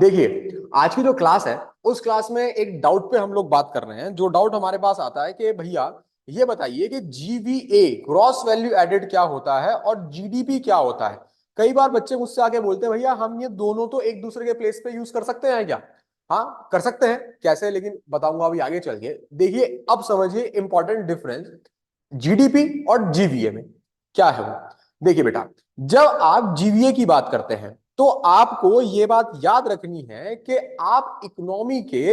देखिए, आज की जो क्लास है उस क्लास में एक डाउट पे हम लोग बात कर रहे हैं। जो डाउट हमारे पास आता है कि भैया ये बताइए कि जीवीए ग्रॉस वैल्यू एडेड क्या होता है और जीडीपी क्या होता है। कई बार बच्चे मुझसे आके बोलते हैं भैया हम ये दोनों तो एक दूसरे के प्लेस पे यूज कर सकते हैं क्या। हाँ कर सकते हैं, कैसे, लेकिन बताऊंगा अभी आगे चल के। देखिए अब समझिए इंपॉर्टेंट डिफरेंस जीडीपी और जीवीए में क्या है वो। देखिए बेटा, जब आप जीवीए की बात करते हैं तो आपको यह बात याद रखनी है कि आप इकोनॉमी के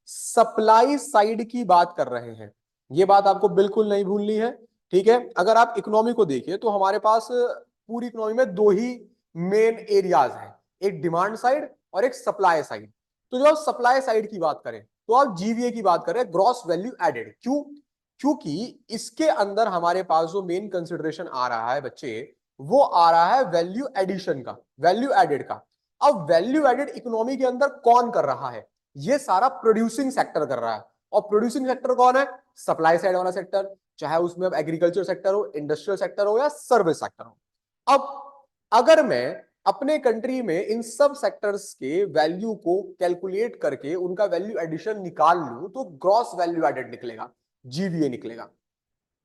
सप्लाई साइड की बात कर रहे हैं। यह बात आपको बिल्कुल नहीं भूलनी है। ठीक है, अगर आप इकोनॉमी को देखिए तो हमारे पास पूरी इकोनॉमी में दो ही मेन एरियाज हैं, एक डिमांड साइड और एक सप्लाई साइड। तो जब आप सप्लाई साइड की बात करें तो आप जीवीए की बात करें, ग्रॉस वैल्यू एडेड। क्यों? क्योंकि इसके अंदर हमारे पास जो मेन कंसिडरेशन आ रहा है बच्चे, वो आ रहा है वैल्यू एडिशन का, वैल्यू एडेड का। अब वैल्यू एडेड इकोनॉमी के अंदर कौन कर रहा है? ये सारा प्रोड्यूसिंग सेक्टर कर रहा है। और प्रोड्यूसिंग सेक्टर कौन है? सप्लाई साइड वाला सेक्टर, चाहे उसमें अब एग्रीकल्चर सेक्टर हो, इंडस्ट्रियल सेक्टर हो या सर्विस सेक्टर हो। अब अगर मैं अपने कंट्री में इन सब सेक्टर्स के वैल्यू को कैलकुलेट करके उनका वैल्यू एडिशन निकाल लूं तो ग्रॉस वैल्यू एडेड निकलेगा, जीवीए निकलेगा।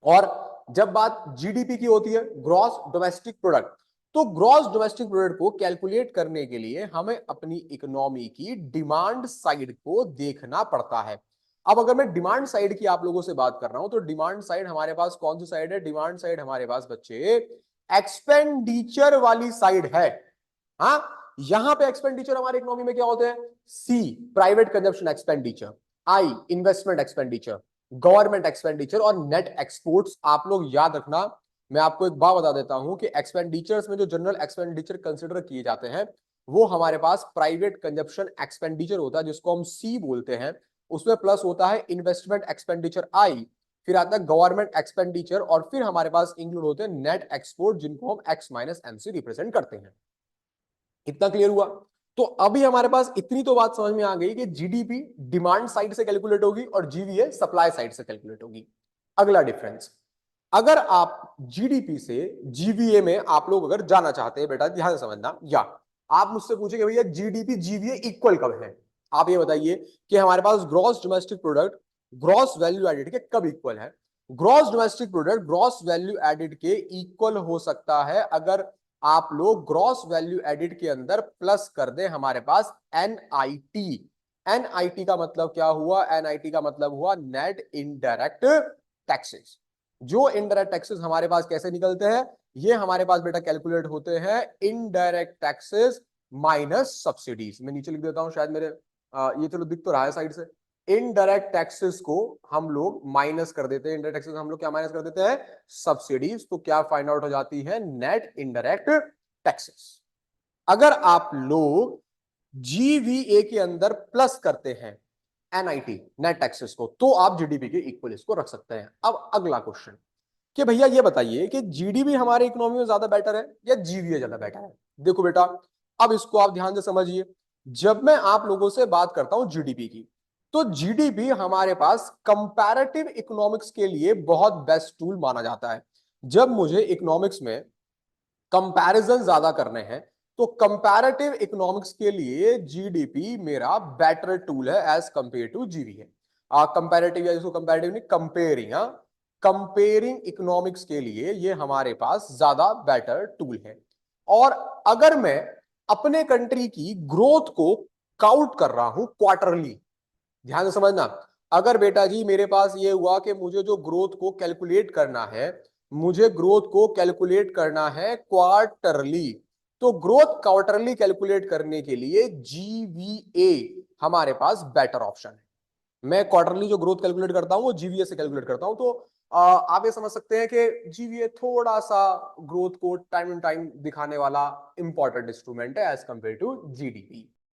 और जब बात जीडीपी की होती है, ग्रॉस डोमेस्टिक प्रोडक्ट, तो ग्रॉस डोमेस्टिक प्रोडक्ट को कैलकुलेट करने के लिए हमें अपनी इकोनॉमी की डिमांड साइड को देखना पड़ता है। अब अगर मैं डिमांड साइड की आप लोगों से बात कर रहा हूं तो डिमांड साइड हमारे पास कौन सी साइड है? डिमांड साइड हमारे पास बच्चे एक्सपेंडिचर वाली साइड है। हाँ, यहां पे एक्सपेंडिचर हमारे इकोनॉमी में क्या होते हैं? C private consumption expenditure, I investment expenditure, government expenditure और नेट एक्सपोर्ट्स। आप लोग याद रखना, मैं आपको एक बात बता देता हूं कि एक्सपेंडिचर्स में जो जनरल एक्सपेंडिचर कंसिडर किए जाते हैं वो हमारे पास प्राइवेट कंजप्शन एक्सपेंडिचर होता है जिसको हम सी बोलते हैं। उसमें प्लस होता है इन्वेस्टमेंट एक्सपेंडिचर आई, फिर आता है गवर्नमेंट एक्सपेंडिचर और फिर हमारे पास इंक्लूड होते हैं नेट एक्सपोर्ट जिनको हम एक्स माइनस एम से रिप्रेजेंट करते हैं। इतना क्लियर हुआ? तो अभी हमारे पास इतनी तो बात समझ में आ गई कि जीडीपी डिमांड साइड से कैलकुलेट होगी और जीवीए सप्लाई साइड से कैलकुलेट होगी। अगला डिफरेंस, अगर आप जीडीपी से जीवीए में आप लोग अगर जाना चाहते हैं, बेटा ध्यान से समझना, या आप मुझसे पूछेंगे भैया जीडीपी जीवीए इक्वल कब है, आप ये बताइए कि हमारे पास gross domestic product gross value added के कब इक्वल है। Gross domestic product gross value added के इक्वल हो सकता है अगर आप लोग ग्रॉस वैल्यू एडिड के अंदर प्लस कर दें हमारे पास एनआईटी। एनआईटी का मतलब क्या हुआ? एनआईटी का मतलब हुआ नेट इनडायरेक्ट टैक्सेस। जो इनडायरेक्ट टैक्सेस हमारे पास कैसे निकलते हैं? ये हमारे पास बेटा कैलकुलेट होते हैं इनडायरेक्ट टैक्सेस माइनस सब्सिडीज। मैं नीचे लिख देता हूं, शायद मेरे ये चलो दिख तो रहा है साइड से। इनडायरेक्ट टैक्सेस को हम लोग माइनस कर देते हैं, इनडायरेक्ट टैक्सेस हम लोग क्या माइनस कर देते हैं? सब्सिडीज। तो क्या फाइंड आउट हो जाती है? Net indirect taxes. अगर आप लोग जीवीए के अंदर प्लस करते हैं एनआईटी नेट टैक्सेस को तो आप जीडीपी के इक्वल इसको रख सकते हैं। अब अगला क्वेश्चन कि भैया ये बताइए कि जीडीपी हमारे इकोनॉमी में ज्यादा बेटर है या जीवीए ज्यादा बेटर है। देखो बेटा, अब इसको आप ध्यान से समझिए। जब मैं आप लोगों से बात करता हूं जीडीपी की, तो जीडीपी हमारे पास कंपैरेटिव इकोनॉमिक्स के लिए बहुत बेस्ट टूल माना जाता है। जब मुझे इकोनॉमिक्स में कंपैरिजन ज्यादा करने हैं तो कंपैरेटिव इकोनॉमिक्स के लिए जीडीपी मेरा बेटर टूल है as compare to GVA. Comparative या जिसको कंपैरेटिव नहीं, कंपेयरिंग, कंपेयरिंग इकोनॉमिक्स के लिए ये हमारे पास ज्यादा बेटर टूल है। और अगर मैं अपने कंट्री की ग्रोथ को काउंट कर रहा हूं क्वार्टरली, ध्यान से समझना, अगर बेटा जी मेरे पास ये हुआ कि मुझे जो ग्रोथ को कैलकुलेट करना है, मुझे ग्रोथ को कैलकुलेट करना है क्वार्टरली, तो ग्रोथ क्वार्टरली कैलकुलेट करने के लिए जीवीए हमारे पास बेटर ऑप्शन है। मैं क्वार्टरली जो ग्रोथ कैलकुलेट करता हूं वो जीवीए से कैलकुलेट करता हूं। तो आप ये समझ सकते हैं कि जीवीए थोड़ा सा ग्रोथ को टाइम एंड टाइम दिखाने वाला इंपॉर्टेंट इंस्ट्रूमेंट है एज कंपेयर टू जीडीपी।